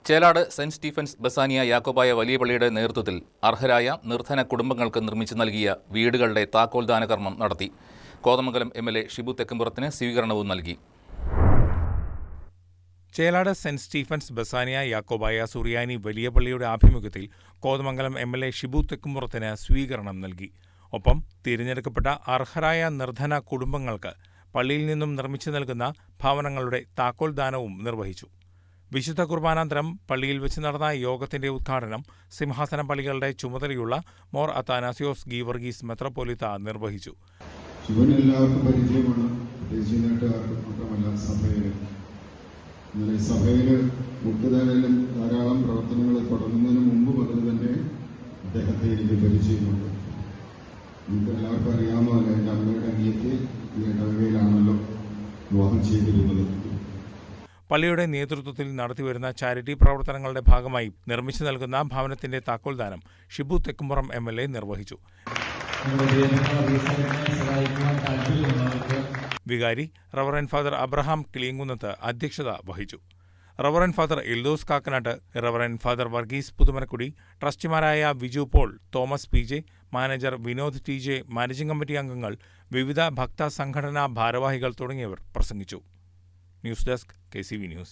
Chelad saint Stephen's Bethania Yakobaya വലിയ പള്ളിയുടെ നേതൃത്വത്തിൽ അർഹരായ നിർധന കുടുംബങ്ങൾക്ക് നിർമ്മിച്ചു നൽകിയ വീടുകളുടെ താക്കോൽദാന കർമ്മം നടത്തി. കോതമംഗലം എം.എൽ.എ. ഷിബു തെക്കുംപുറത്തിന് സ്വീകരണവും നൽകി. ചേലാട് സെന്റ് സ്റ്റീഫൻസ് ബസാനിയ യാക്കോബായ സുറിയാനി വലിയ പള്ളിയുടെ ആഭിമുഖ്യത്തിൽ കോതമംഗലം എം.എൽ.എ. ഷിബു തെക്കുംപുറത്തിന് സ്വീകരണം നൽകി. ഒപ്പം തിരഞ്ഞെടുക്കപ്പെട്ട അർഹരായ നിർധന കുടുംബങ്ങൾക്ക് പള്ളിയിൽ നിന്നും നിർമ്മിച്ചു നൽകുന്ന ഭവനങ്ങളുടെ താക്കോൽദാനവും നിർവഹിച്ചു. വിശുദ്ധ കുർബാനാന്തരം പള്ളിയിൽ വെച്ച് നടന്ന യോഗത്തിന്റെ ഉദ്ഘാടനം സിംഹാസന പള്ളികളുടെ ചുമതലയുള്ള മോർ അത്താനാസിയോസ് ഗീവർഗീസ് മെത്രാപ്പോലീത്ത നിർവഹിച്ചു. എല്ലാവർക്കും പരിചയമുള്ള മാത്രമല്ല സഭയിൽ മുഖ്യധാരയിലും ധാരാളം പ്രവർത്തനങ്ങൾ തുടങ്ങുന്നതിന് മുമ്പ് മുതൽ തന്നെ അദ്ദേഹത്തെ എനിക്ക് പരിചയമുണ്ട്. നിങ്ങൾക്ക് എല്ലാവർക്കും അറിയാവുന്നതല്ല, എൻ്റെ അമ്മയുടെ അനിയത്തെ ഈ ഇടവകയിലാണല്ലോ വിവാഹം ചെയ്തിരുന്നത്. പള്ളിയുടെ നേതൃത്വത്തിൽ നടത്തിവരുന്ന ചാരിറ്റി പ്രവർത്തനങ്ങളുടെ ഭാഗമായി നിർമ്മിച്ചു നൽകുന്ന ഭവനത്തിന്റെ താക്കോൽദാനം ഷിബു തെക്കുംപുറം എം.എൽ.എ. നിർവഹിച്ചു. വികാരി റവറൻ ഫാദർ അബ്രഹാം കിളിയങ്കുന്നത്ത് അധ്യക്ഷത വഹിച്ചു. Reverend father Eldhose Kakkanatt, reverend father Varghese Puthumanakkudy, ട്രസ്റ്റിമാരായ Viju Paul, Thomas P J, manager Vinod T J, managing committee അംഗങ്ങൾ, വിവിധ ഭക്ത സംഘടനാ ഭാരവാഹികൾ തുടങ്ങിയവർ പ്രസംഗിച്ചു. News desk KCV news.